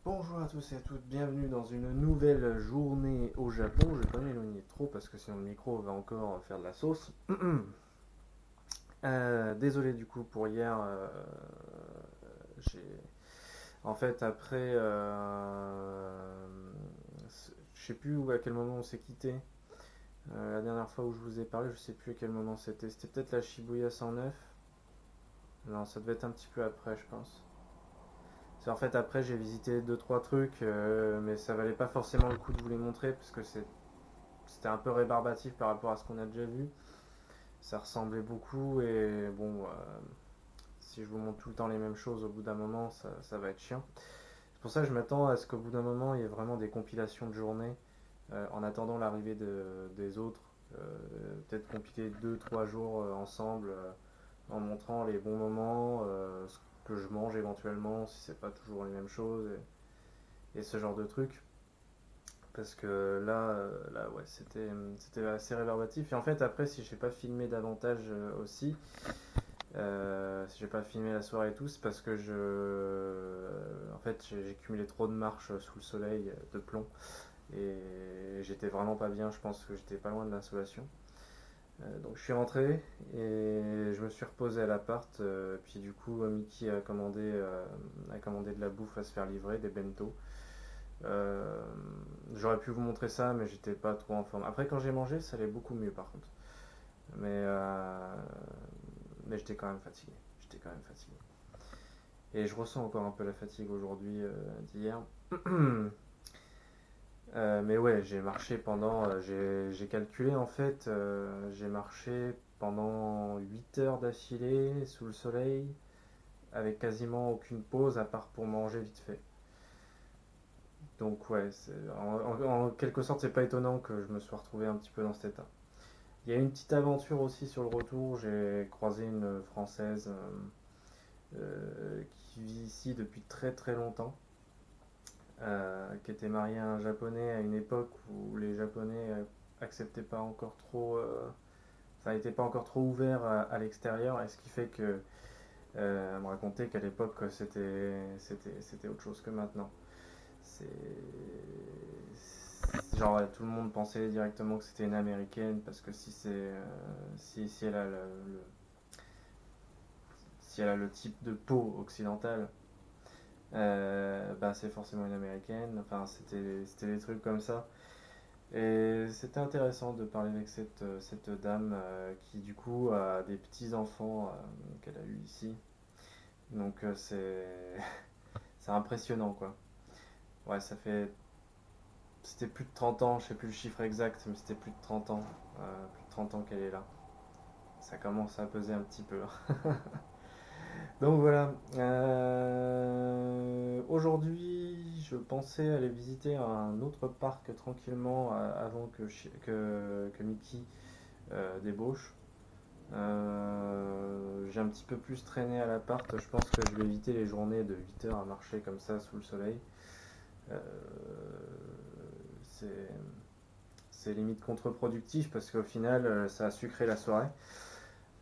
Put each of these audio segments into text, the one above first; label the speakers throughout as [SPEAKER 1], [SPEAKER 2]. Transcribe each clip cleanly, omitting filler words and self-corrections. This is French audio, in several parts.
[SPEAKER 1] Bonjour à tous et à toutes, bienvenue dans une nouvelle journée au Japon. Je vais pas m'éloigner trop parce que sinon le micro va encore faire de la sauce. Désolé du coup pour hier. J'ai en fait après, je sais plus à quel moment on s'est quitté. La dernière fois où je vous ai parlé, je sais plus à quel moment c'était. C'était peut-être la Shibuya 109. Non, ça devait être un petit peu après, je pense. C'est en fait après j'ai visité deux trois trucs, mais ça valait pas forcément le coup de vous les montrer parce que c'était un peu rébarbatif par rapport à ce qu'on a déjà vu. Ça ressemblait beaucoup et bon, si je vous montre tout le temps les mêmes choses, au bout d'un moment, ça va être chiant. C'est pour ça que je m'attends à ce qu'au bout d'un moment, il y ait vraiment des compilations de journées en attendant l'arrivée des autres. Peut-être compiler deux trois jours ensemble en montrant les bons moments, ce que je mange éventuellement, si c'est pas toujours les mêmes choses et ce genre de trucs. Parce que là ouais, c'était assez rébarbatif. Et en fait, après, si j'ai pas filmé davantage aussi, si j'ai pas filmé la soirée et tout, c'est parce que en fait, j'ai cumulé trop de marches sous le soleil de plomb. Et j'étais vraiment pas bien, je pense que j'étais pas loin de l'insolation. Donc je suis rentré et je me suis reposé à l'appart. Puis du coup, Mickey a commandé de la bouffe à se faire livrer, des bento. Euh, J'aurais pu vous montrer ça, mais j'étais pas trop en forme. Après, quand j'ai mangé, ça allait beaucoup mieux par contre. Mais, euh, mais j'étais quand même fatigué. J'étais quand même fatigué. Et je ressens encore un peu la fatigue aujourd'hui d'hier. Mais ouais, j'ai marché pendant. J'ai calculé en fait, j'ai marché pendant 8 heures d'affilée sous le soleil, avec quasiment aucune pause à part pour manger vite fait. Donc ouais, en quelque sorte, c'est pas étonnant que je me sois retrouvé un petit peu dans cet état. Il y a une petite aventure aussi sur le retour. J'ai croisé une Française qui vit ici depuis très très longtemps, qui était mariée à un Japonais à une époque où les Japonais acceptaient pas encore trop, enfin n'étaient pas encore trop ouverts à l'extérieur, et ce qui fait que elle me racontait qu'à l'époque c'était autre chose que maintenant. C'est genre tout le monde pensait directement que c'était une américaine parce que si elle a si elle a le type de peau occidentale, bah c'est forcément une américaine. Enfin, c'était des trucs comme ça. Et c'était intéressant de parler avec cette dame qui, du coup, a des petits-enfants qu'elle a eu ici. Donc, c'est impressionnant, quoi. Ouais, ça fait. C'était plus de 30 ans, je sais plus le chiffre exact, mais c'était plus de 30 ans. Plus de 30 ans qu'elle est là. Ça commence à peser un petit peu. Donc voilà. Aujourd'hui, je pensais aller visiter un autre parc tranquillement avant que Mickey débauche. J'ai un petit peu plus traîné à l'appart. Je pense que je vais éviter les journées de 8 heures à marcher comme ça sous le soleil. Euh, c'est c'est limite contre-productif parce qu'au final, ça a sucré la soirée.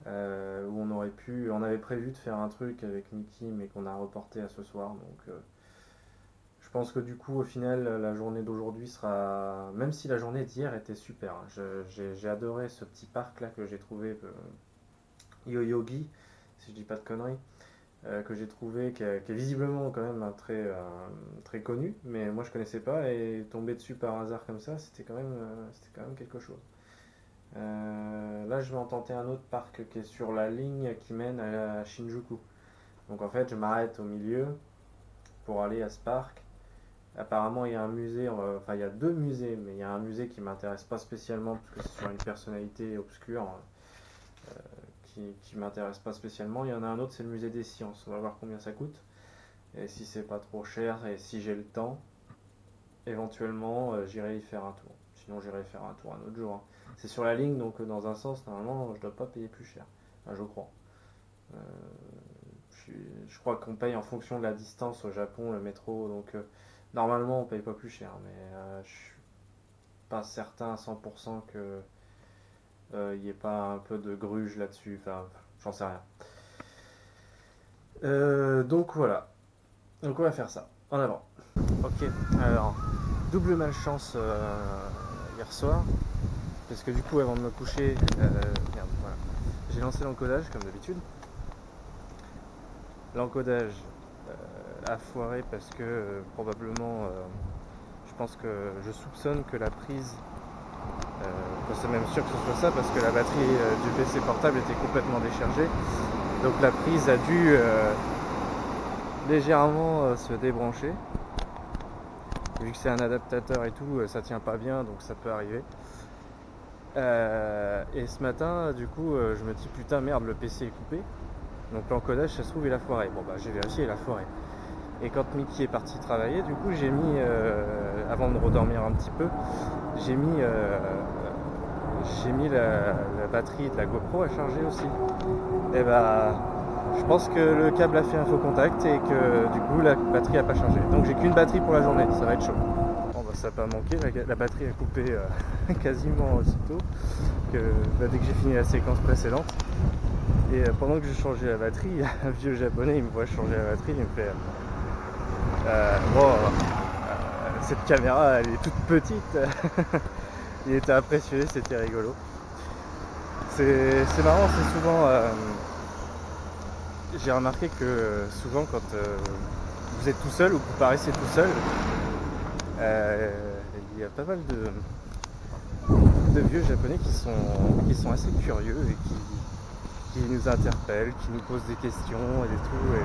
[SPEAKER 1] Où on avait prévu de faire un truc avec Mickey, mais qu'on a reporté à ce soir. Donc, je pense que du coup, au final, la journée d'aujourd'hui sera, même si la journée d'hier était super, hein. J'ai adoré ce petit parc là que j'ai trouvé, Yoyogi, si je dis pas de conneries, que j'ai trouvé, qui est visiblement quand même un très connu, mais moi je connaissais pas et tomber dessus par hasard comme ça, c'était quand même quelque chose. Là, je vais en tenter un autre parc qui est sur la ligne qui mène à Shinjuku. Donc en fait, je m'arrête au milieu pour aller à ce parc. Apparemment, il y a un musée, enfin il y a deux musées, mais il y a un musée qui m'intéresse pas spécialement parce que c'est sur une personnalité obscure qui m'intéresse pas spécialement. Il y en a un autre, c'est le musée des sciences. On va voir combien ça coûte. Et si c'est pas trop cher et si j'ai le temps, éventuellement j'irai y faire un tour. Sinon, j'irai y faire un tour un autre jour, hein. C'est sur la ligne, donc dans un sens, normalement, je dois pas payer plus cher. Enfin, je crois. Euh, je crois qu'on paye en fonction de la distance au Japon, le métro, donc normalement on paye pas plus cher, mais je suis pas certain à 100% que il n'y ait pas un peu de gruge là-dessus, enfin j'en sais rien. Donc voilà, donc on va faire ça. En avant. Ok, alors, double malchance hier soir, parce que du coup, avant de me coucher, merde, voilà, j'ai lancé l'encodage comme d'habitude. L'encodage a foiré parce que probablement, je pense que je soupçonne que la prise, c'est même sûr que ce soit ça, parce que la batterie du PC portable était complètement déchargée, donc la prise a dû légèrement se débrancher. Vu que c'est un adaptateur et tout, ça tient pas bien, donc ça peut arriver. Et ce matin, du coup, je me dis putain merde, le PC est coupé. Donc l'encodage, ça se trouve, il a foiré. Bon bah j'ai vérifié, il a foiré. Et quand Mickey est parti travailler, du coup, j'ai mis, avant de redormir un petit peu, j'ai mis la batterie de la GoPro à charger aussi. Et bah, je pense que le câble a fait un faux contact et que du coup la batterie a pas chargé. Donc j'ai qu'une batterie pour la journée, ça va être chaud. Bon bah ça n'a pas manqué, la batterie a coupé quasiment aussitôt que, dès que j'ai fini la séquence précédente. Et pendant que je changeais la batterie, un vieux japonais il me voit changer la batterie, il me fait bon, cette caméra elle est toute petite. Il était impressionné, c'était rigolo. C'est marrant, c'est souvent. J'ai remarqué que souvent quand vous êtes tout seul ou que vous paraissez tout seul, il y a pas mal de vieux japonais qui sont assez curieux et qui nous interpellent, qui nous posent des questions et tout. Et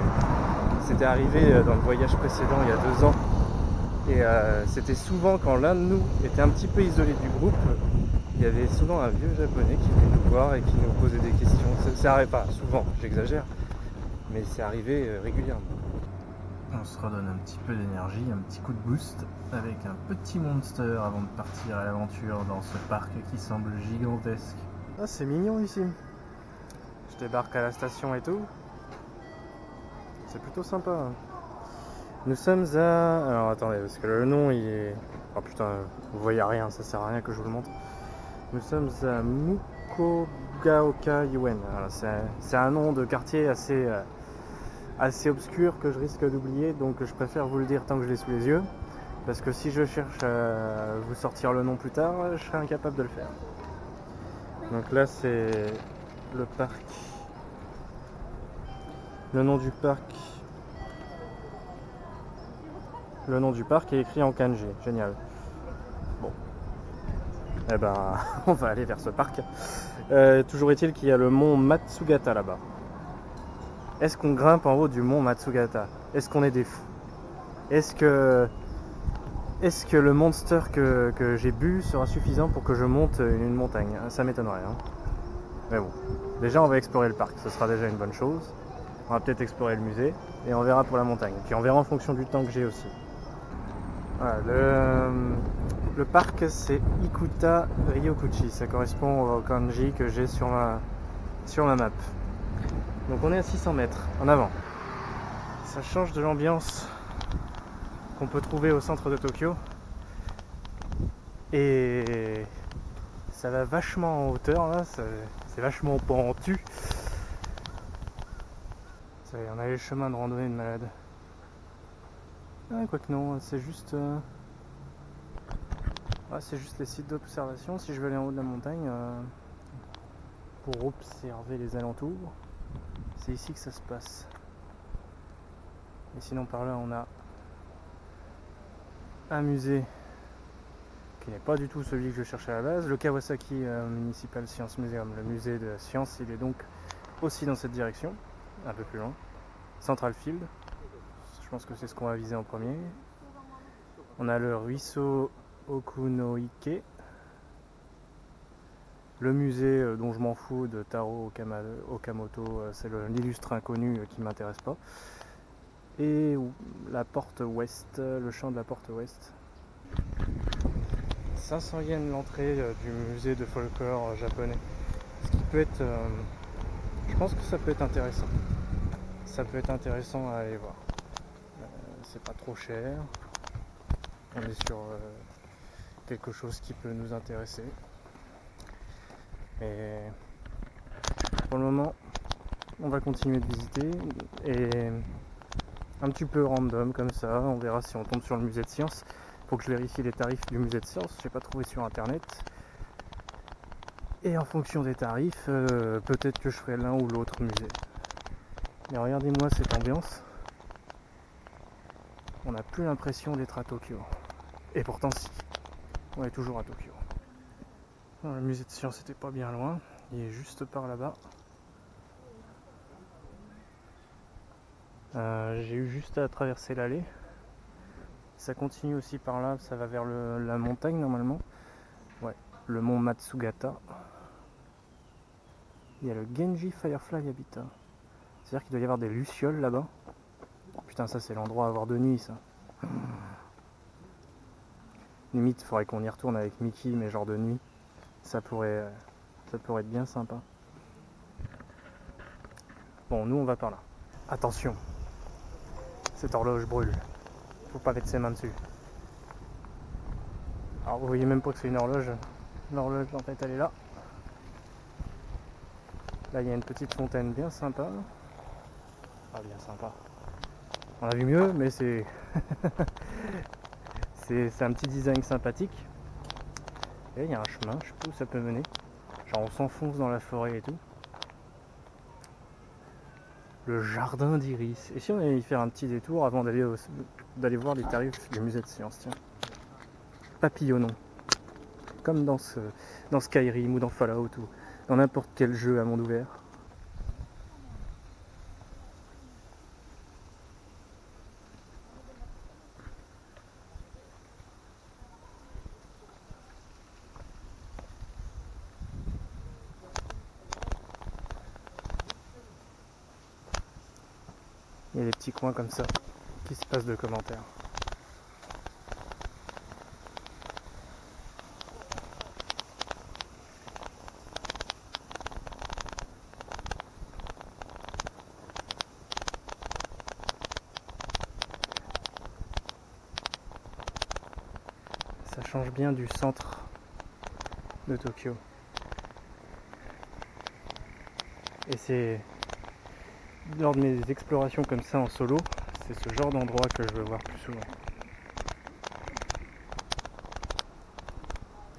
[SPEAKER 1] c'était arrivé dans le voyage précédent il y a 2 ans. Et c'était souvent quand l'un de nous était un petit peu isolé du groupe, il y avait souvent un vieux japonais qui venait nous voir et qui nous posait des questions. Ça n'arrive pas souvent, j'exagère, mais c'est arrivé régulièrement. On se redonne un petit peu d'énergie, un petit coup de boost avec un petit monster avant de partir à l'aventure dans ce parc qui semble gigantesque. Ah, c'est mignon ici. Je débarque à la station et tout. C'est plutôt sympa. Hein. Nous sommes à... Alors attendez, parce que le nom il est... Oh putain, vous voyez rien, ça sert à rien que je vous le montre. Nous sommes à Mukogaoka Yuen. C'est un nom de quartier assez obscur que je risque d'oublier, donc je préfère vous le dire tant que je l'ai sous les yeux. Parce que si je cherche à vous sortir le nom plus tard, je serai incapable de le faire. Donc là c'est le parc. Le nom du parc. Le nom du parc est écrit en kanji. Génial. Bon. Eh ben, on va aller vers ce parc. Toujours est-il qu'il y a le mont Matsugata là-bas. Est-ce qu'on grimpe en haut du mont Matsugata? Est-ce qu'on est des fous? Est-ce que le monster que j'ai bu sera suffisant pour que je monte une montagne? Ça m'étonnerait. Hein. Mais bon, déjà on va explorer le parc, ce sera déjà une bonne chose. On va peut-être explorer le musée et on verra pour la montagne. Puis on verra en fonction du temps que j'ai aussi. Voilà, le parc c'est Ikuta Ryokuchi, ça correspond au kanji que j'ai sur ma map. Donc on est à 600 mètres, en avant. Ça change de l'ambiance qu'on peut trouver au centre de Tokyo. Et ça va vachement en hauteur là, c'est vachement pentu. Ça y est, on a les chemins de randonnée de malade. Ah, quoique non, c'est juste... c'est juste les sites d'observation. Si je veux aller en haut de la montagne pour observer les alentours, c'est ici que ça se passe. Et sinon par là on a un musée qui n'est pas du tout celui que je cherchais à la base, le Kawasaki Municipal Science Museum, le musée de la science, il est donc aussi dans cette direction, un peu plus loin. Central Field, je pense que c'est ce qu'on va viser en premier. On a le ruisseau Okunoike, le musée dont je m'en fous de Taro Okamoto, c'est l'illustre inconnu qui m'intéresse pas. Et la porte ouest, le champ de la porte ouest. 500 yens l'entrée du musée de folklore japonais. Ce qui peut être... je pense que ça peut être intéressant. Ça peut être intéressant à aller voir. C'est pas trop cher. On est sur quelque chose qui peut nous intéresser. Et pour le moment, on va continuer de visiter. Et un petit peu random comme ça, on verra si on tombe sur le musée de sciences. Faut que je vérifie les tarifs du musée de sciences, j'ai pas trouvé sur internet. Et en fonction des tarifs, peut-être que je ferai l'un ou l'autre musée. Mais regardez-moi cette ambiance. On n'a plus l'impression d'être à Tokyo. Et pourtant si, on est toujours à Tokyo. Alors, le musée de sciences était pas bien loin, il est juste par là-bas. J'ai eu juste à traverser l'allée. Ça continue aussi par là, ça va vers la montagne normalement. Ouais, le mont Matsugata. Il y a le Genji Firefly Habitat. C'est-à-dire qu'il doit y avoir des lucioles là-bas. Putain, ça c'est l'endroit à voir de nuit, ça. Limite, il faudrait qu'on y retourne avec Mickey, mais genre de nuit. Ça pourrait être bien sympa. Bon, nous on va par là. Attention, cette horloge brûle. Faut pas mettre ses mains dessus. Alors vous voyez même pas que c'est une horloge. L'horloge en fait elle est là. Là il y a une petite fontaine bien sympa. Ah bien sympa. On a vu mieux mais c'est c'est un petit design sympathique. Et il y a un chemin, je sais pas où ça peut mener. Genre on s'enfonce dans la forêt et tout. Le jardin d'Iris. Et si on allait y faire un petit détour avant d'aller voir les tarifs du musée de sciences, tiens. Papillonnons. Comme dans Skyrim ou dans Fallout ou dans n'importe quel jeu à monde ouvert. Il y a des petits coins comme ça qui se passent de commentaires. Ça change bien du centre de Tokyo. Et c'est lors de mes explorations comme ça en solo, c'est ce genre d'endroit que je veux voir plus souvent.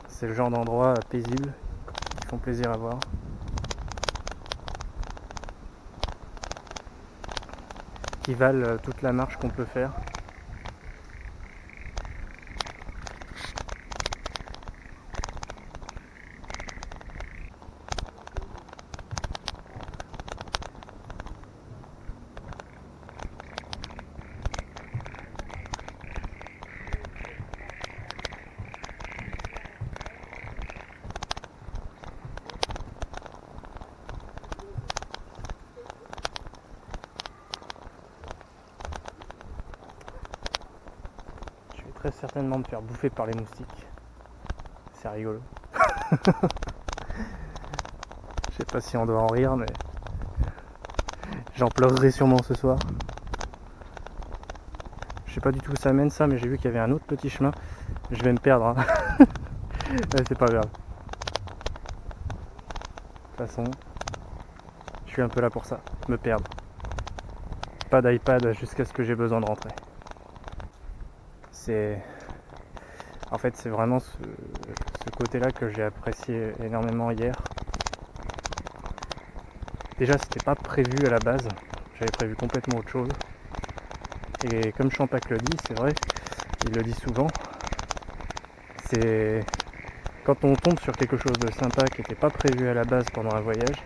[SPEAKER 1] C'est le genre d'endroit paisible qui font plaisir à voir. Qui valent toute la marche qu'on peut faire. Très certainement me faire bouffer par les moustiques. C'est rigolo. Je sais pas si on doit en rire, mais j'en pleurerai sûrement ce soir. Je sais pas du tout où ça mène ça, mais j'ai vu qu'il y avait un autre petit chemin. Je vais me perdre. Hein. Ouais, c'est pas grave. De toute façon, je suis un peu là pour ça, me perdre. Pas d'iPad jusqu'à ce que j'ai besoin de rentrer. En fait, c'est vraiment ce côté-là que j'ai apprécié énormément hier. Déjà, c'était pas prévu à la base. J'avais prévu complètement autre chose. Et comme Champac le dit, c'est vrai, il le dit souvent, c'est quand on tombe sur quelque chose de sympa qui n'était pas prévu à la base pendant un voyage,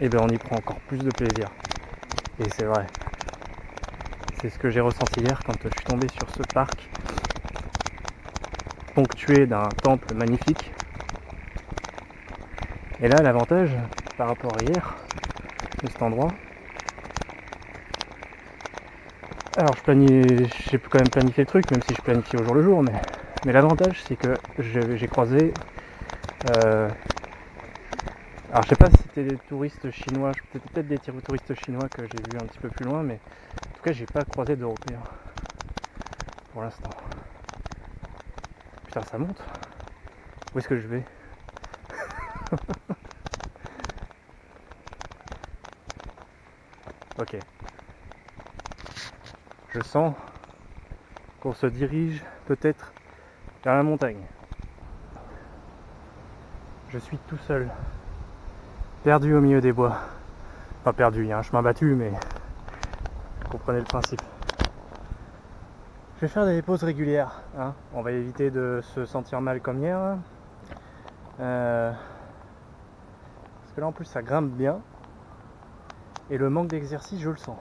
[SPEAKER 1] et ben on y prend encore plus de plaisir. Et c'est vrai. C'est ce que j'ai ressenti hier quand je suis tombé sur ce parc ponctué d'un temple magnifique. Et là, l'avantage par rapport à hier, de cet endroit, alors j'ai quand même planifié le truc, même si je planifie au jour le jour, mais l'avantage c'est que j'ai croisé, alors je sais pas si c'était des touristes chinois, peut-être des touristes chinois que j'ai vus un petit peu plus loin, mais en tout cas j'ai pas croisé d'Européens pour l'instant. Putain, ça monte. Où est-ce que je vais? Ok. Je sens qu'on se dirige peut-être vers la montagne. Je suis tout seul, perdu au milieu des bois. Pas perdu, il y a un chemin battu, mais vous comprenez le principe. Je vais faire des pauses régulières, hein. On va éviter de se sentir mal comme hier. Parce que là en plus ça grimpe bien. Et le manque d'exercice, je le sens.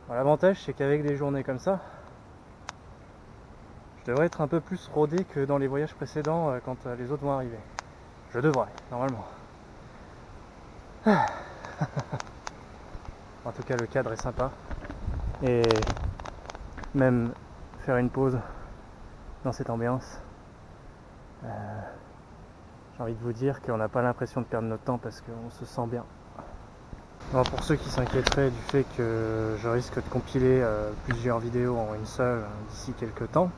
[SPEAKER 1] Bon, l'avantage c'est qu'avec des journées comme ça, je devrais être un peu plus rodé que dans les voyages précédents quand les autres vont arriver. Je devrais, normalement. En tout cas le cadre est sympa. Et même faire une pause dans cette ambiance, j'ai envie de vous dire qu'on n'a pas l'impression de perdre notre temps parce qu'on se sent bien. Alors pour ceux qui s'inquiéteraient du fait que je risque de compiler plusieurs vidéos en une seule d'ici quelques temps,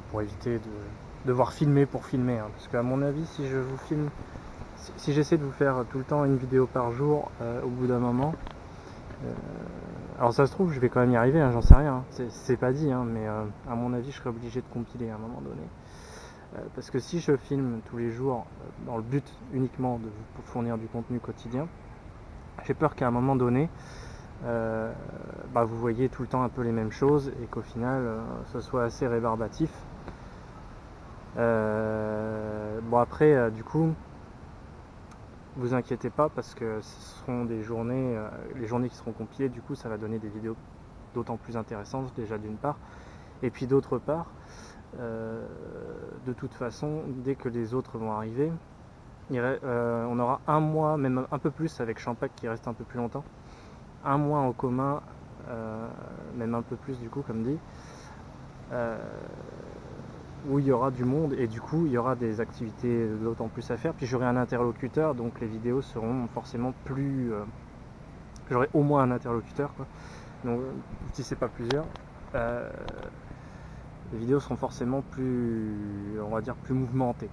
[SPEAKER 1] pour éviter de devoir filmer pour filmer, hein, parce qu'à mon avis si je vous filme, si j'essaie de vous faire tout le temps une vidéo par jour, au bout d'un moment, alors ça se trouve je vais quand même y arriver, hein, j'en sais rien, hein, c'est pas dit, hein, mais à mon avis je serai obligé de compiler à un moment donné. Parce que si je filme tous les jours dans le but uniquement de vous fournir du contenu quotidien, j'ai peur qu'à un moment donné, vous voyez tout le temps un peu les mêmes choses et qu'au final, ce soit assez rébarbatif. Bon après, du coup, vous inquiétez pas parce que ce seront des journées, les journées qui seront compilées, du coup ça va donner des vidéos d'autant plus intéressantes déjà d'une part, et puis d'autre part, de toute façon, dès que les autres vont arriver, on aura un mois, même un peu plus avec Champac qui reste un peu plus longtemps, un mois en commun, même un peu plus du coup comme dit, où il y aura du monde et du coup il y aura des activités d'autant plus à faire, puis j'aurai un interlocuteur, donc les vidéos seront forcément plus... j'aurai au moins un interlocuteur, quoi. Donc si c'est pas plusieurs, les vidéos seront forcément plus, on va dire, plus mouvementées.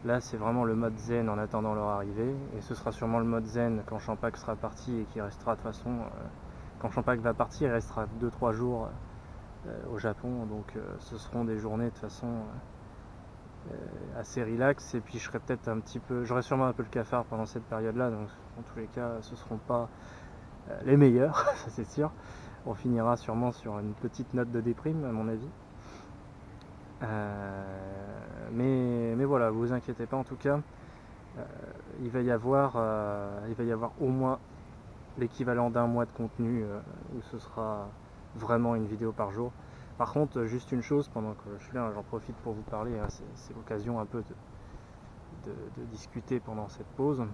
[SPEAKER 1] Là c'est vraiment le mode zen en attendant leur arrivée, et ce sera sûrement le mode zen quand Champac sera parti et qui restera de toute façon, quand Champac va partir il restera 2-3 jours au Japon, donc ce seront des journées de toute façon assez relax, et puis je serai peut-être un petit peu, j'aurai sûrement un peu le cafard pendant cette période là, donc en tous les cas ce seront pas les meilleurs, ça c'est sûr. On finira sûrement sur une petite note de déprime à mon avis. Mais voilà, vous inquiétez pas en tout cas, il va y avoir au moins l'équivalent d'un mois de contenu où ce sera vraiment une vidéo par jour. Par contre, juste une chose, pendant que je suis là, j'en profite pour vous parler, hein, c'est l'occasion un peu de discuter pendant cette pause.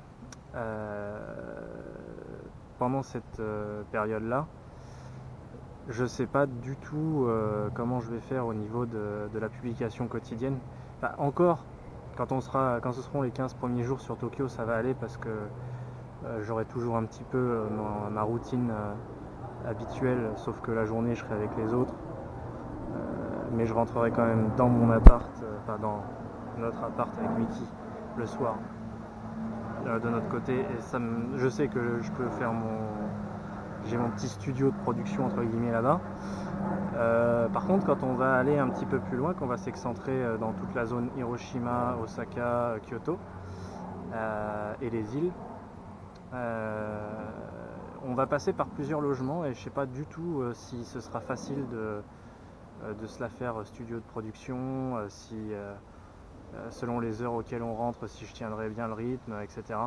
[SPEAKER 1] Pendant cette période-là, je sais pas du tout comment je vais faire au niveau de la publication quotidienne. Enfin, encore, quand ce seront les 15 premiers jours sur Tokyo, ça va aller parce que j'aurai toujours un petit peu ma routine habituelle, sauf que la journée je serai avec les autres. Mais je rentrerai quand même dans mon appart, enfin dans notre appart avec Mickey le soir de notre côté, et je sais que je peux faire j'ai mon petit studio de production entre guillemets là-bas. Par contre, quand on va aller un petit peu plus loin, qu'on va s'excentrer dans toute la zone Hiroshima, Osaka, Kyoto et les îles, on va passer par plusieurs logements et je sais pas du tout si ce sera facile de se la faire studio de production, si selon les heures auxquelles on rentre, si je tiendrai bien le rythme, etc.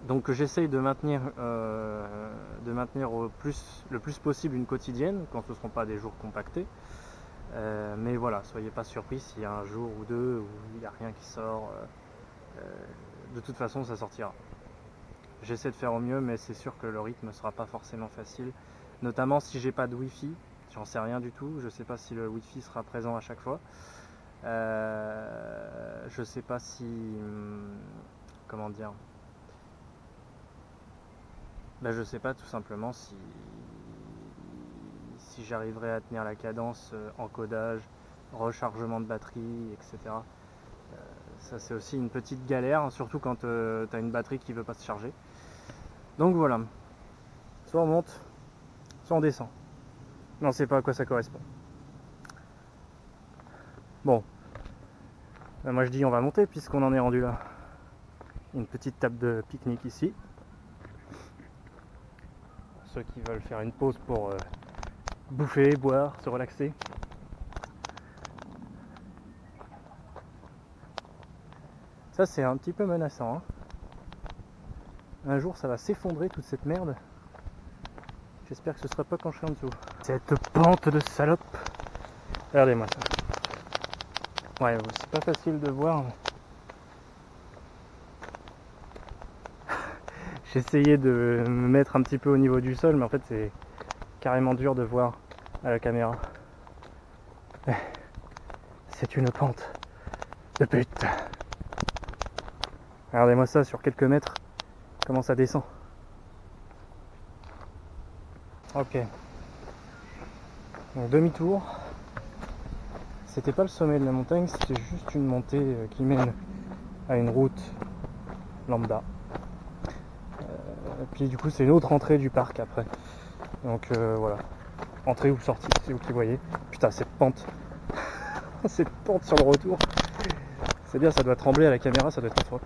[SPEAKER 1] Donc j'essaye de maintenir le plus possible une quotidienne quand ce ne seront pas des jours compactés. Mais voilà, soyez pas surpris s'il y a un jour ou deux où il n'y a rien qui sort. De toute façon, ça sortira. J'essaie de faire au mieux, mais c'est sûr que le rythme ne sera pas forcément facile. Notamment si j'ai pas de Wi-Fi, j'en sais rien du tout. Je sais pas si le Wi-Fi sera présent à chaque fois. Je sais pas si... comment dire, je sais pas tout simplement si j'arriverai à tenir la cadence encodage, rechargement de batterie, etc. Ça c'est aussi une petite galère, surtout quand tu as une batterie qui veut pas se charger. Donc voilà, soit on monte, soit on descend. Mais on sait pas à quoi ça correspond. Bon, moi je dis on va monter puisqu'on en est rendu là. Une petite table de pique-nique ici. Pour ceux qui veulent faire une pause pour bouffer, boire, se relaxer. Ça c'est un petit peu menaçant. Hein. Un jour ça va s'effondrer toute cette merde. J'espère que ce sera pas quand je serai en dessous. Cette pente de salope. Regardez-moi ça. Ouais, c'est pas facile de voir. J'essayais de me mettre un petit peu au niveau du sol, mais en fait c'est carrément dur de voir à la caméra. C'est une pente de pute. Regardez-moi ça sur quelques mètres, comment ça descend. Ok. Donc demi-tour. C'était pas le sommet de la montagne, c'était juste une montée qui mène à une route lambda. Et puis du coup c'est une autre entrée du parc après. Donc voilà. Entrée ou sortie, c'est vous qui voyez. Putain cette pente. Cette pente sur le retour. C'est bien, ça doit trembler à la caméra, ça doit être affreux.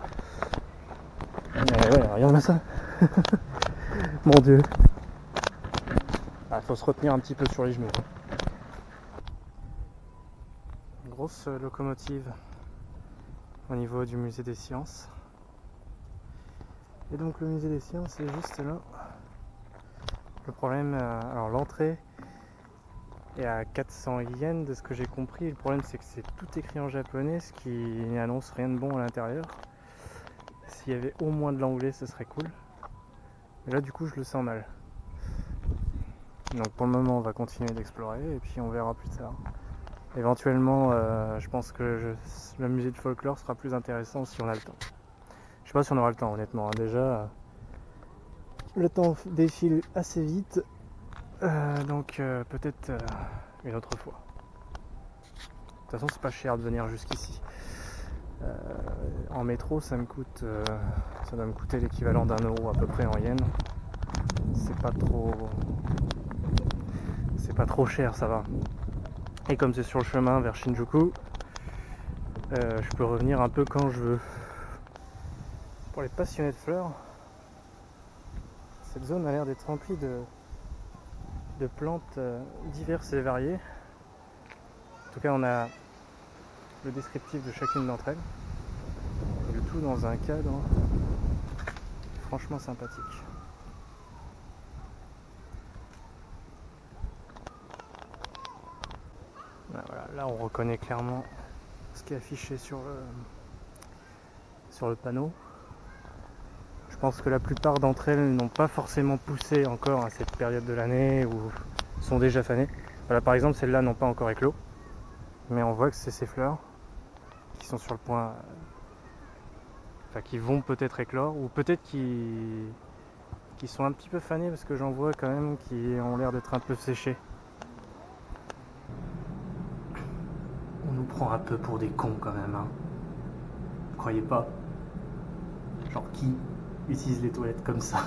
[SPEAKER 1] Mais ouais, regarde ça. Mon dieu. Ah, faut se retenir un petit peu sur les genoux. Grosse locomotive au niveau du musée des sciences. Et donc le musée des sciences est juste là. Le problème, alors l'entrée est à 400 yens de ce que j'ai compris. Le problème c'est que c'est tout écrit en japonais, ce qui n'annonce rien de bon à l'intérieur. S'il y avait au moins de l'anglais, ce serait cool. Mais là du coup je le sens mal. Donc pour le moment on va continuer d'explorer et puis on verra plus tard. Éventuellement je pense que le musée de folklore sera plus intéressant si on a le temps. Je sais pas si on aura le temps honnêtement. Déjà le temps défile assez vite. Donc peut-être une autre fois. De toute façon c'est pas cher de venir jusqu'ici. En métro ça me coûte ça doit me coûter l'équivalent d'1 € à peu près en yens. C'est pas trop cher, ça va. Et comme c'est sur le chemin vers Shinjuku, je peux revenir un peu quand je veux. Pour les passionnés de fleurs, cette zone a l'air d'être remplie de plantes diverses et variées. En tout cas on a le descriptif de chacune d'entre elles. Et le tout dans un cadre franchement sympathique. Voilà, là on reconnaît clairement ce qui est affiché sur le panneau. Je pense que la plupart d'entre elles n'ont pas forcément poussé encore à cette période de l'année ou sont déjà fanées. Voilà, par exemple celles-là n'ont pas encore éclos, mais on voit que c'est ces fleurs qui sont sur le point, enfin qui vont peut-être éclore ou peut-être qui sont un petit peu fanées parce que j'en vois quand même qui ont l'air d'être un peu séchées. On nous prend un peu pour des cons quand même, hein. Vous croyez pas? Genre qui utilise les toilettes comme ça?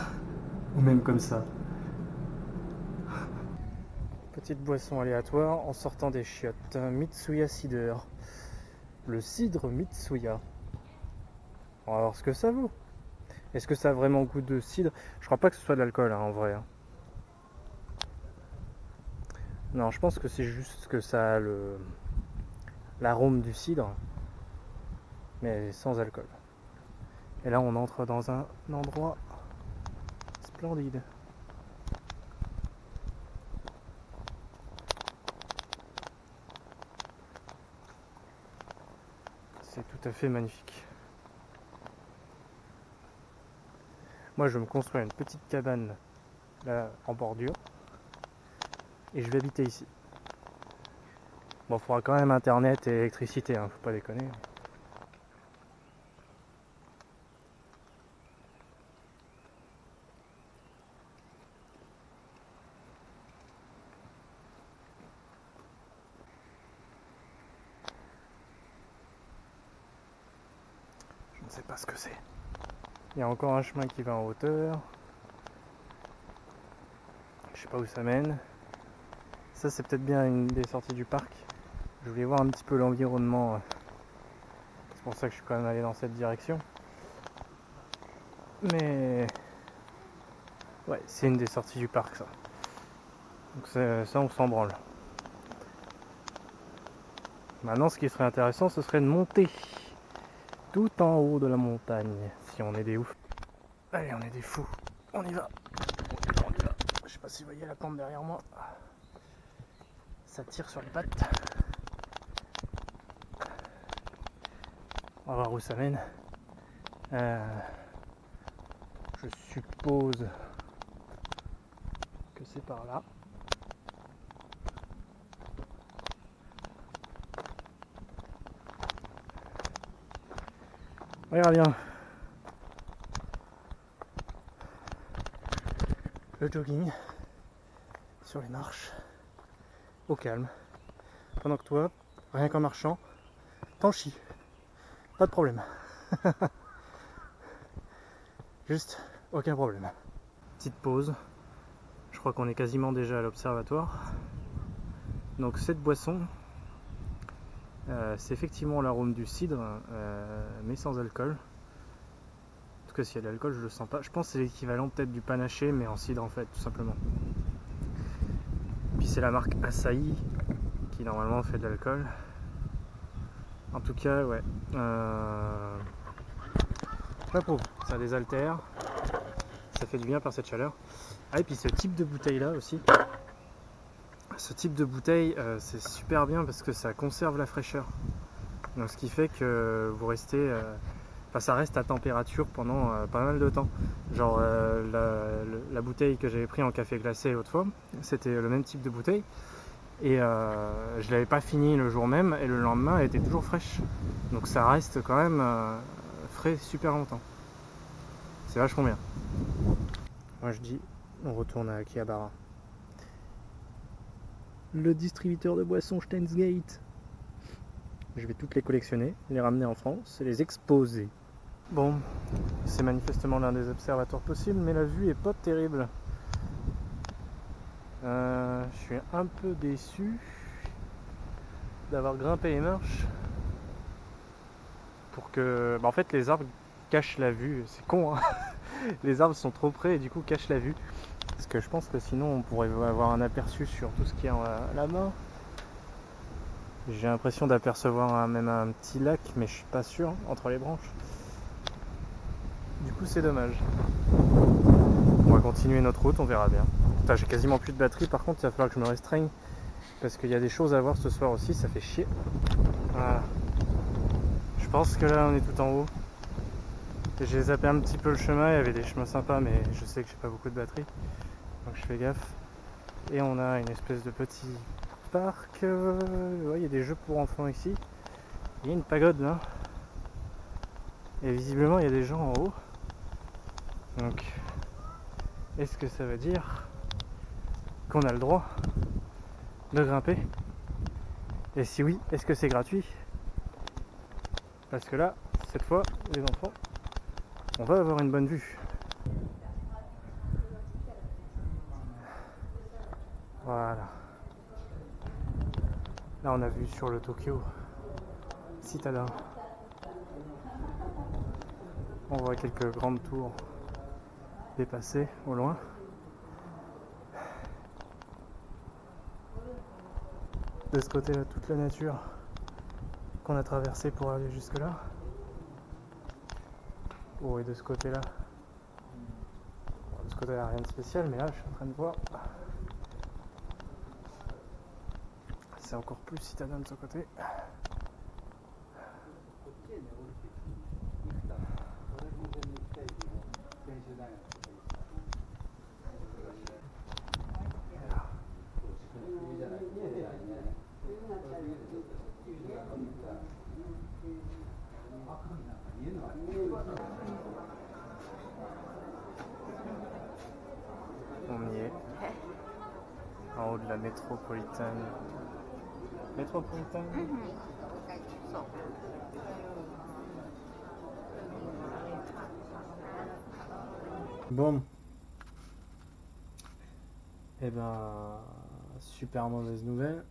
[SPEAKER 1] Ou même comme ça? Petite boisson aléatoire en sortant des chiottes. Mitsuya Cider. Le cidre Mitsuya. On va voir ce que ça vaut. Est-ce que ça a vraiment goût de cidre? Je crois pas que ce soit de l'alcool hein, en vrai. Hein. Non, je pense que c'est juste que ça a l'arôme du cidre, mais sans alcool. Et là, on entre dans un endroit splendide. C'est tout à fait magnifique. Moi, je vais me construire une petite cabane là en bordure et je vais habiter ici. Bon, il faudra quand même internet et électricité, hein, faut pas déconner. Je ne sais pas ce que c'est. Il y a encore un chemin qui va en hauteur. sais pas où ça mène. Ça c'est peut-être bien une des sorties du parc. Je voulais voir un petit peu l'environnement. C'est pour ça que je suis quand même allé dans cette direction. Mais ouais, c'est une des sorties du parc ça. Donc ça on s'en branle. Maintenant ce qui serait intéressant ce serait de monter tout en haut de la montagne. Si on est des oufs. Allez, on est des fous. On y va. On y va. Je sais pas si vous voyez la pente derrière moi. Ça tire sur les pattes. On va voir où ça mène. Je suppose que c'est par là. Regarde bien. Le jogging sur les marches au calme. Pendant que toi, rien qu'en marchant, t'en chies. Pas de problème. Juste aucun problème. Petite pause. Je crois qu'on est quasiment déjà à l'observatoire. Donc cette boisson, c'est effectivement l'arôme du cidre, mais sans alcool. En tout cas, s'il y a de l'alcool, je le sens pas. Je pense que c'est l'équivalent peut-être du panaché, mais en cidre en fait, tout simplement. Puis c'est la marque Asahi qui normalement fait de l'alcool. En tout cas, ouais. J'approuve. Ça désaltère. Ça fait du bien par cette chaleur. Ah, et puis ce type de bouteille là aussi. Ce type de bouteille, c'est super bien parce que ça conserve la fraîcheur. Donc ce qui fait que vous restez, ça reste à température pendant pas mal de temps. Genre la bouteille que j'avais pris en café glacé l'autre fois, c'était le même type de bouteille. Et je l'avais pas fini le jour même et le lendemain elle était toujours fraîche. Donc ça reste quand même frais super longtemps. C'est vachement bien. Moi je dis, on retourne à Akihabara. Le distributeur de boissons Steinsgate. Je vais toutes les collectionner, les ramener en France et les exposer. Bon, c'est manifestement l'un des observatoires possibles, mais la vue est pas terrible. Je suis un peu déçu d'avoir grimpé les marches pour que... en fait, les arbres cachent la vue. C'est con, hein. Les arbres sont trop près et du coup cachent la vue. Parce que je pense que sinon on pourrait avoir un aperçu sur tout ce qui est là-bas. J'ai l'impression d'apercevoir même un petit lac, mais je suis pas sûr, entre les branches. Du coup c'est dommage. On va continuer notre route, on verra bien. Putain, j'ai quasiment plus de batterie, par contre il va falloir que je me restreigne. Parce qu'il y a des choses à voir ce soir aussi, ça fait chier. Voilà. Je pense que là on est tout en haut. J'ai zappé un petit peu le chemin, il y avait des chemins sympas, mais je sais que j'ai pas beaucoup de batterie. Donc je fais gaffe. Et on a une espèce de petit parc. Ouais, il y a des jeux pour enfants ici. Il y a une pagode là. Et visiblement il y a des gens en haut. Donc est-ce que ça veut dire qu'on a le droit de grimper? Et si oui, est-ce que c'est gratuit? Parce que là, cette fois, les enfants, on va avoir une bonne vue. Voilà. Là, on a vu sur le Tokyo Citadin. On voit quelques grandes tours dépasser au loin. De ce côté-là, toute la nature qu'on a traversée pour aller jusque-là. Oh, et de ce côté-là, de ce côté-là, rien de spécial, mais là, je suis en train de voir. C'est encore plus citadin de ce côté. On y est, en haut de la métropolitaine. Métropolitaine. Bon. Eh ben, super mauvaise nouvelle.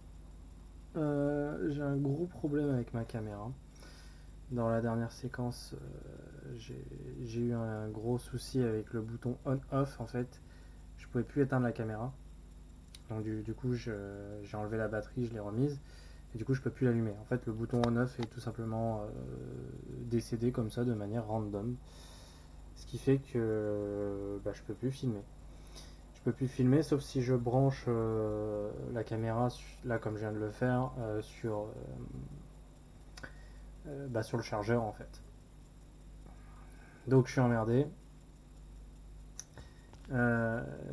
[SPEAKER 1] J'ai un gros problème avec ma caméra. Dans la dernière séquence, j'ai eu un gros souci avec le bouton on-off en fait. Je pouvais plus éteindre la caméra. Donc du coup, j'ai enlevé la batterie, je l'ai remise. Et du coup, je peux plus l'allumer. En fait, le bouton on-off est tout simplement décédé comme ça de manière random. Ce qui fait que je peux plus filmer. Je peux plus filmer sauf si je branche la caméra, là comme je viens de le faire, sur le chargeur en fait. Donc je suis emmerdé.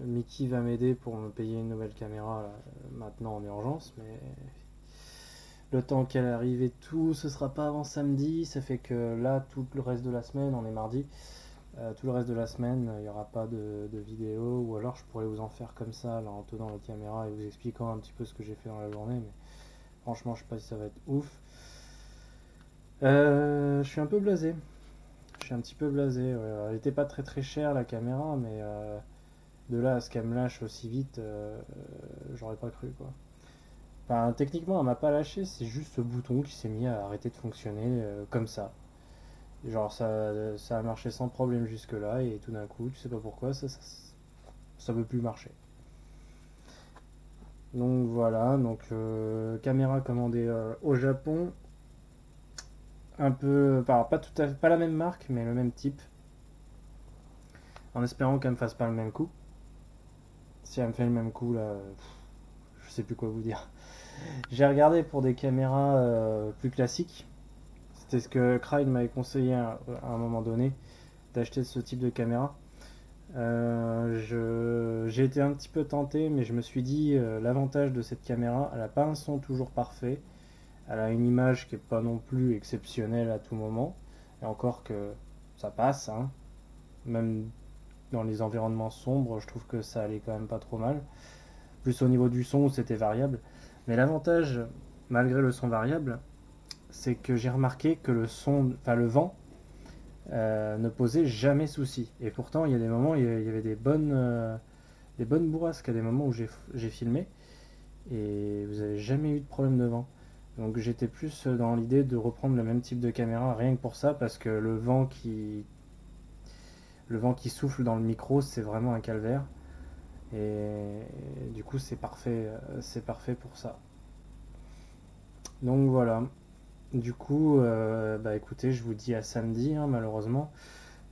[SPEAKER 1] Mickey va m'aider pour me payer une nouvelle caméra là, maintenant en urgence, mais le temps qu'elle arrive et tout, ce sera pas avant samedi. Ça fait que là, tout le reste de la semaine, on est mardi. Tout le reste de la semaine, il n'y aura pas de vidéo, ou alors je pourrais vous en faire comme ça, là, en tenant la caméra et vous expliquant un petit peu ce que j'ai fait dans la journée, mais franchement, je sais pas si ça va être ouf. Je suis un peu blasé. Je suis un petit peu blasé. Ouais. Elle était pas très très chère la caméra, mais de là à ce qu'elle me lâche aussi vite, j'aurais pas cru quoi. Enfin, techniquement, elle m'a pas lâché, c'est juste ce bouton qui s'est mis à arrêter de fonctionner comme ça. Genre, ça a marché sans problème jusque-là, et tout d'un coup, tu sais pas pourquoi, ça veut plus marcher. Donc voilà, caméra commandée au Japon, un peu, pas tout à fait, pas la même marque, mais le même type, en espérant qu'elle me fasse pas le même coup. Si elle me fait le même coup là, je sais plus quoi vous dire. J'ai regardé pour des caméras plus classiques. C'était ce que Kraid m'avait conseillé à un moment donné, d'acheter ce type de caméra. J'ai été un petit peu tenté, mais je me suis dit l'avantage de cette caméra, elle n'a pas un son toujours parfait, elle a une image qui est pas non plus exceptionnelle à tout moment, et encore que ça passe, hein. Même dans les environnements sombres, je trouve que ça allait quand même pas trop mal. Plus au niveau du son, c'était variable. Mais l'avantage, malgré le son variable, c'est que j'ai remarqué que le vent ne posait jamais souci. Et pourtant, il y a des moments, il y avait des bonnes bourrasques à des moments où j'ai filmé, et vous avez jamais eu de problème de vent. Donc j'étais plus dans l'idée de reprendre le même type de caméra, rien que pour ça, parce que le vent qui souffle dans le micro, c'est vraiment un calvaire. Et du coup, c'est parfait pour ça. Donc voilà. Du coup, écoutez, je vous dis à samedi, hein, malheureusement.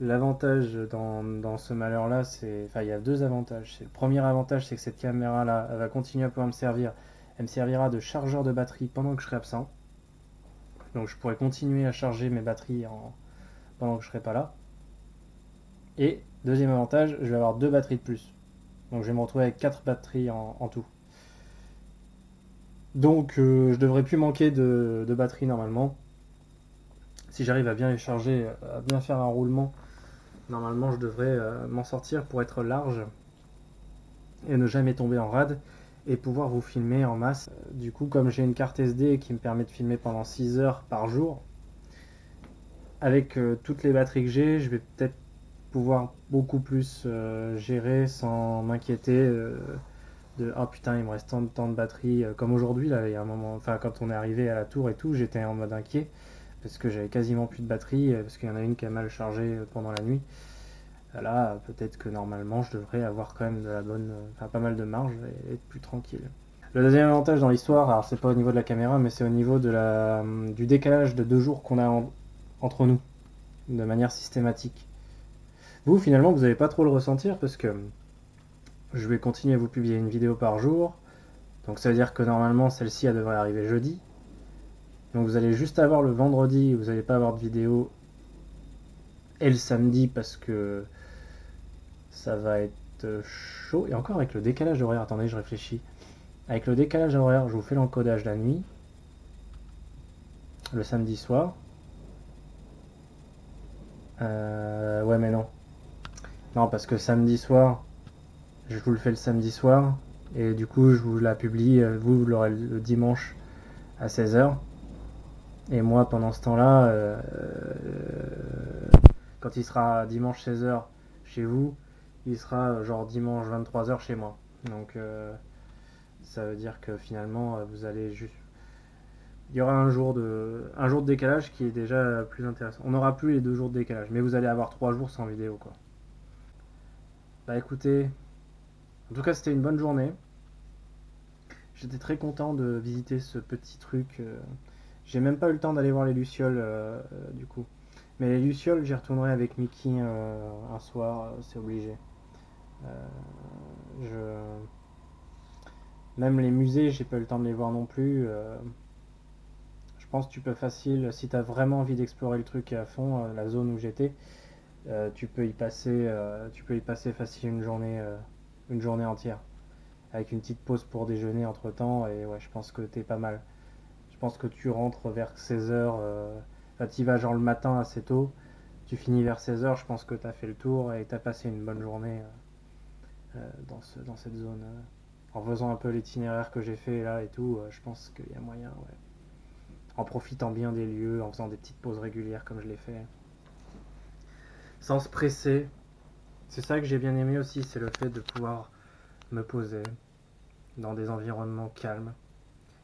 [SPEAKER 1] L'avantage dans ce malheur-là, enfin, il y a deux avantages. Le premier avantage, c'est que cette caméra-là, elle va continuer à pouvoir me servir. Elle me servira de chargeur de batterie pendant que je serai absent. Donc, je pourrai continuer à charger mes batteries pendant que je serai pas là. Et deuxième avantage, je vais avoir deux batteries de plus. Donc, je vais me retrouver avec quatre batteries en tout. Donc, je devrais plus manquer de batterie normalement. Si j'arrive à bien les charger, à bien faire un roulement, normalement, je devrais m'en sortir pour être large et ne jamais tomber en rade et pouvoir vous filmer en masse. Du coup, comme j'ai une carte SD qui me permet de filmer pendant 6 heures par jour, avec toutes les batteries que j'ai, je vais peut-être pouvoir beaucoup plus gérer sans m'inquiéter de oh putain, il me reste tant de batterie. Comme aujourd'hui, là, il y a un moment, enfin, quand on est arrivé à la tour et tout, j'étais en mode inquiet parce que j'avais quasiment plus de batterie, parce qu'il y en a une qui a mal chargé pendant la nuit. Là, peut-être que normalement, je devrais avoir quand même pas mal de marge et être plus tranquille. Le deuxième avantage dans l'histoire, alors c'est pas au niveau de la caméra, mais c'est au niveau du décalage de 2 jours qu'on a entre nous, de manière systématique. Vous, finalement, vous n'allez pas trop le ressentir parce que je vais continuer à vous publier une vidéo par jour. Donc ça veut dire que normalement, celle-ci, elle devrait arriver jeudi. Donc vous allez juste avoir le vendredi, vous n'allez pas avoir de vidéo, et le samedi parce que ça va être chaud. Et encore avec le décalage horaire, attendez, je réfléchis. Avec le décalage horaire, je vous fais l'encodage la nuit, le samedi soir. Ouais, mais non. Non, parce que samedi soir, je vous le fais le samedi soir. Et du coup, je vous la publie, vous l'aurez le dimanche à 16h. Et moi, pendant ce temps-là, quand il sera dimanche 16h chez vous, il sera genre dimanche 23h chez moi. Donc ça veut dire que finalement vous allez juste... Il y aura un jour de décalage qui est déjà plus intéressant. On n'aura plus les 2 jours de décalage, mais vous allez avoir 3 jours sans vidéo quoi. Bah écoutez, en tout cas c'était une bonne journée. J'étais très content de visiter ce petit truc. J'ai même pas eu le temps d'aller voir les lucioles du coup. Mais les lucioles, j'y retournerai avec Mickey un soir, c'est obligé. Euh, je... Même les musées, j'ai pas eu le temps de les voir non plus. Je pense que tu peux facile, si tu as vraiment envie d'explorer le truc à fond, la zone où j'étais, tu peux y passer facile une journée entière, avec une petite pause pour déjeuner entre temps. Et ouais, je pense que t'es pas mal. Je pense que tu rentres vers 16h. Enfin, tu vas genre le matin assez tôt. Tu finis vers 16h. Je pense que tu as fait le tour et tu as passé une bonne journée dans cette zone. En faisant un peu l'itinéraire que j'ai fait là et tout, je pense qu'il y a moyen, ouais. En profitant bien des lieux, en faisant des petites pauses régulières comme je l'ai fait. Sans se presser. C'est ça que j'ai bien aimé aussi, c'est le fait de pouvoir me poser dans des environnements calmes.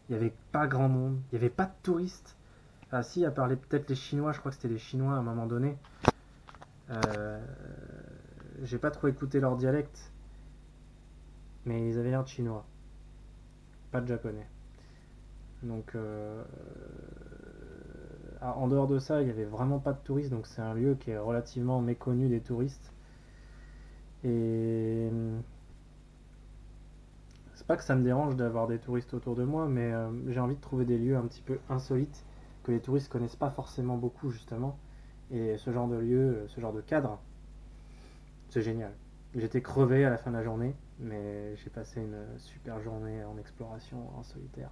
[SPEAKER 1] Il n'y avait pas grand monde, il n'y avait pas de touristes. Ah si, à part peut-être les Chinois, je crois que c'était les Chinois à un moment donné. Euh, j'ai pas trop écouté leur dialecte, mais ils avaient l'air de chinois, pas de japonais. Donc, en dehors de ça, il y avait vraiment pas de touristes, donc c'est un lieu qui est relativement méconnu des touristes. Et c'est pas que ça me dérange d'avoir des touristes autour de moi, mais j'ai envie de trouver des lieux un petit peu insolites que les touristes connaissent pas forcément beaucoup justement. Et ce genre de lieu, ce genre de cadre, c'est génial. J'étais crevé à la fin de la journée, mais j'ai passé une super journée en exploration en solitaire.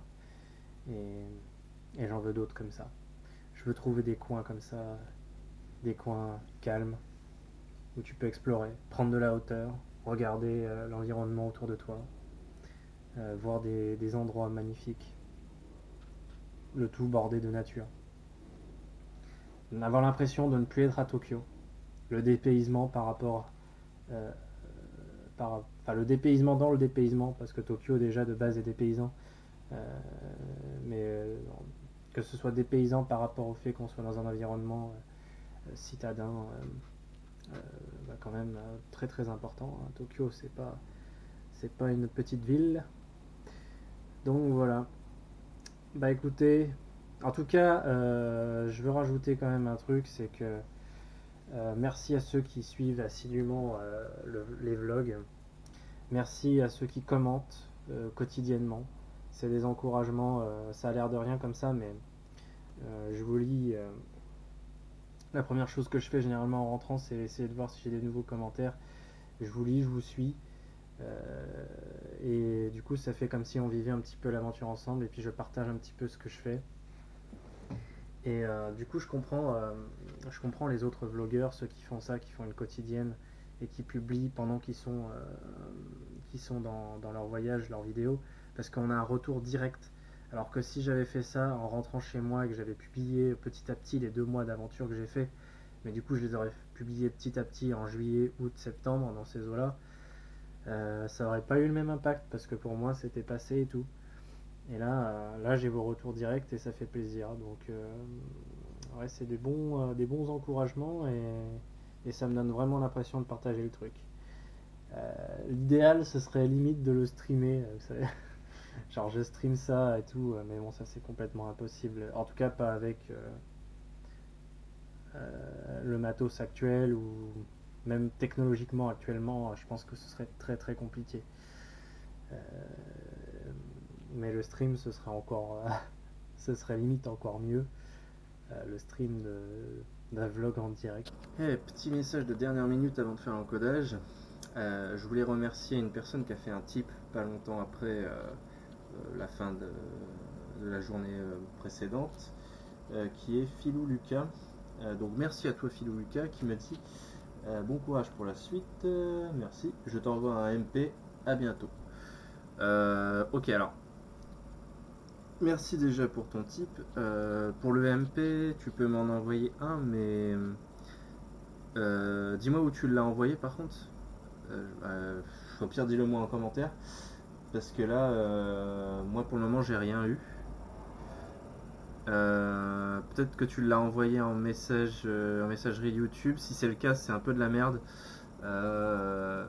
[SPEAKER 1] Et, et j'en veux d'autres comme ça. Je veux trouver des coins comme ça, des coins calmes, où tu peux explorer, prendre de la hauteur, regarder l'environnement autour de toi, voir des endroits magnifiques, le tout bordé de nature. Avoir l'impression de ne plus être à Tokyo. Le dépaysement par rapport euh, enfin le dépaysement dans le dépaysement, parce que Tokyo déjà de base est dépaysant, euh, mais que ce soit dépaysant par rapport au fait qu'on soit dans un environnement citadin, euh, bah, quand même très très important, hein. Tokyo, c'est pas une petite ville. Donc voilà. Bah écoutez, en tout cas, je veux rajouter quand même un truc, c'est que merci à ceux qui suivent assidûment les vlogs. Merci à ceux qui commentent quotidiennement. C'est des encouragements, ça a l'air de rien comme ça, mais je vous lis. La première chose que je fais généralement en rentrant, c'est essayer de voir si j'ai des nouveaux commentaires. Je vous lis, je vous suis. Et du coup, ça fait comme si on vivait un petit peu l'aventure ensemble. Et puis je partage un petit peu ce que je fais. Et du coup, je comprends les autres vlogueurs, ceux qui font ça, qui font une quotidienne et qui publient pendant qu'ils sont dans leur voyage, leurs vidéos, parce qu'on a un retour direct. Alors que si j'avais fait ça en rentrant chez moi et que j'avais publié petit à petit les 2 mois d'aventure que j'ai fait, mais du coup je les aurais publiés petit à petit en juillet, août, septembre, dans ces eaux-là, ça aurait pas eu le même impact parce que pour moi c'était passé et tout. Et là j'ai vos retours directs et ça fait plaisir. Donc ouais, c'est des bons encouragements et ça me donne vraiment l'impression de partager le truc. L'idéal ce serait limite de le streamer, vous savez. Genre je stream ça et tout, mais bon ça c'est complètement impossible. En tout cas pas avec le matos actuel ou même technologiquement actuellement, je pense que ce serait très très compliqué. Euh, mais le stream ce serait limite encore mieux. Le stream d'un vlog en direct. Hey, petit message de dernière minute avant de faire l'encodage. Je voulais remercier une personne qui a fait un tip pas longtemps après la fin de la journée précédente, qui est Philou Lucas. Donc merci à toi Philou Lucas qui m'a dit bon courage pour la suite, merci, je t'envoie un MP, à bientôt. Ok alors, merci déjà pour ton tip. Pour le MP, tu peux m'en envoyer un, mais dis-moi où tu l'as envoyé par contre. au pire dis-le moi en commentaire. Parce que là, moi pour le moment j'ai rien eu. Peut-être que tu l'as envoyé en messagerie YouTube. Si c'est le cas, c'est un peu de la merde. Euh,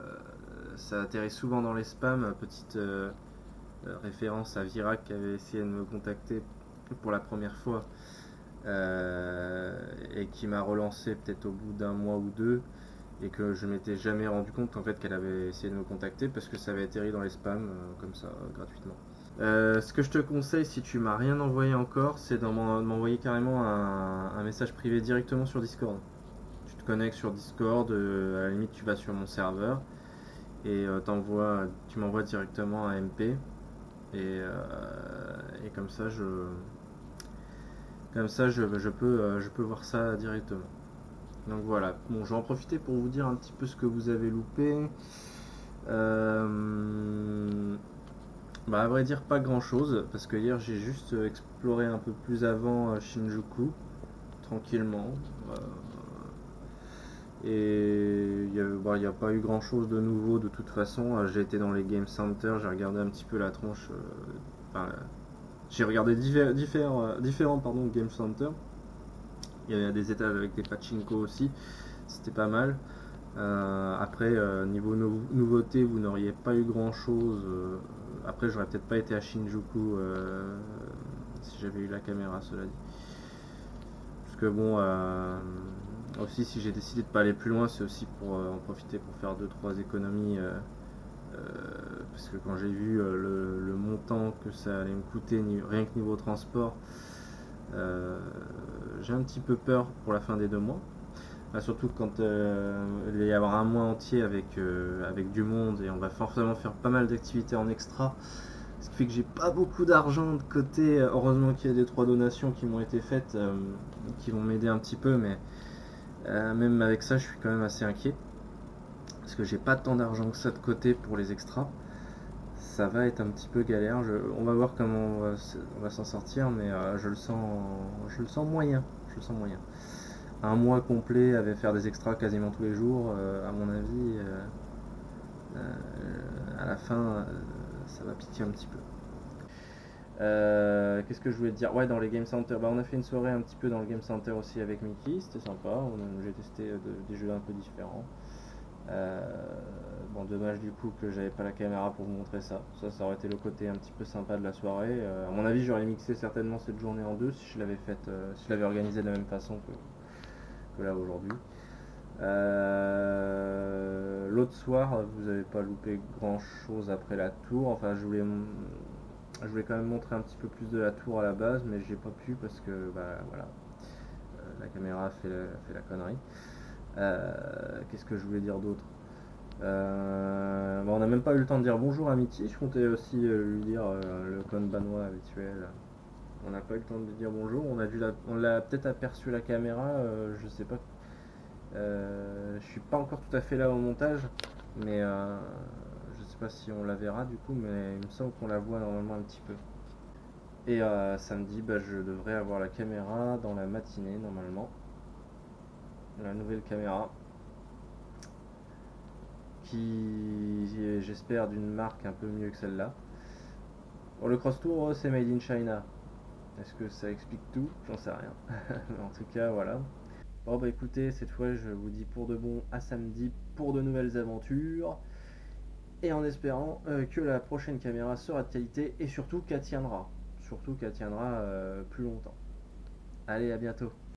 [SPEAKER 1] Ça atterrit souvent dans les spams. Petite référence à Virac qui avait essayé de me contacter pour la première fois et qui m'a relancé peut-être au bout d'un mois ou deux et que je m'étais jamais rendu compte en fait qu'elle avait essayé de me contacter parce que ça avait atterri dans les spams comme ça gratuitement. Ce que je te conseille si tu m'as rien envoyé encore, c'est de m'envoyer carrément un message privé directement sur Discord. Tu te connectes sur Discord, à la limite tu vas sur mon serveur et tu m'envoies directement un MP et je peux voir ça directement. Donc voilà, bon, je vais en profiter pour vous dire un petit peu ce que vous avez loupé. Bah, à vrai dire, pas grand chose, parce que hier j'ai juste exploré un peu plus avant Shinjuku, tranquillement. Euh, et il n'y a pas eu grand chose de nouveau de toute façon. J'ai été dans les Game Center, j'ai regardé un petit peu la tronche. Enfin, j'ai regardé différents Game Center. Il y avait des étages avec des pachinko aussi, c'était pas mal. Après, niveau nouveauté, vous n'auriez pas eu grand chose. Après, j'aurais peut-être pas été à Shinjuku si j'avais eu la caméra, cela dit. Parce que bon, aussi, si j'ai décidé de pas aller plus loin, c'est aussi pour en profiter pour faire 2-3 économies. Euh, Parce que quand j'ai vu le montant que ça allait me coûter, rien que niveau transport, euh, j'ai un petit peu peur pour la fin des 2 mois. Surtout quand il va y avoir un mois entier avec du monde et on va forcément faire pas mal d'activités en extra. Ce qui fait que j'ai pas beaucoup d'argent de côté. Heureusement qu'il y a des 3 donations qui m'ont été faites, qui vont m'aider un petit peu, mais même avec ça, je suis quand même assez inquiet. Parce que j'ai pas tant d'argent que ça de côté pour les extras. Ça va être un petit peu galère. On va voir comment on va s'en sortir, mais je le sens moyen. Je le sens moyen. Un mois complet avec faire des extras quasiment tous les jours, à mon avis, à la fin, ça va piquer un petit peu. Qu'est-ce que je voulais te dire? Ouais, dans les Game Center, bah, on a fait une soirée un petit peu dans le Game Center aussi avec Mickey, c'était sympa. J'ai testé des jeux un peu différents. Euh, bon, dommage du coup que j'avais pas la caméra pour vous montrer ça. Ça aurait été le côté un petit peu sympa de la soirée. À mon avis, j'aurais mixé certainement cette journée en deux si je l'avais faite, si je l'avais organisée de la même façon que là aujourd'hui. L'autre soir, vous n'avez pas loupé grand chose après la tour. Enfin, je voulais quand même montrer un petit peu plus de la tour à la base, mais j'ai pas pu parce que bah, voilà, la caméra fait la connerie. Qu'est-ce que je voulais dire d'autre? Bah, on n'a même pas eu le temps de dire bonjour à Mitty. Je comptais aussi lui dire le konbanwa habituel. On n'a pas eu le temps de lui dire bonjour. On l'a peut-être aperçu à la caméra. Je sais pas. Je suis pas encore tout à fait là au montage, mais je sais pas si on la verra du coup, mais il me semble qu'on la voit normalement un petit peu. Et samedi, bah, je devrais avoir la caméra dans la matinée normalement. La nouvelle caméra qui j'espère d'une marque un peu mieux que celle-là. Bon, le Cross Tour c'est made in China. Est-ce que ça explique tout? J'en sais rien. Mais en tout cas, voilà. Bon bah écoutez, cette fois je vous dis pour de bon à samedi pour de nouvelles aventures. Et en espérant que la prochaine caméra sera de qualité et surtout qu'elle tiendra. Surtout qu'elle tiendra plus longtemps. Allez, à bientôt.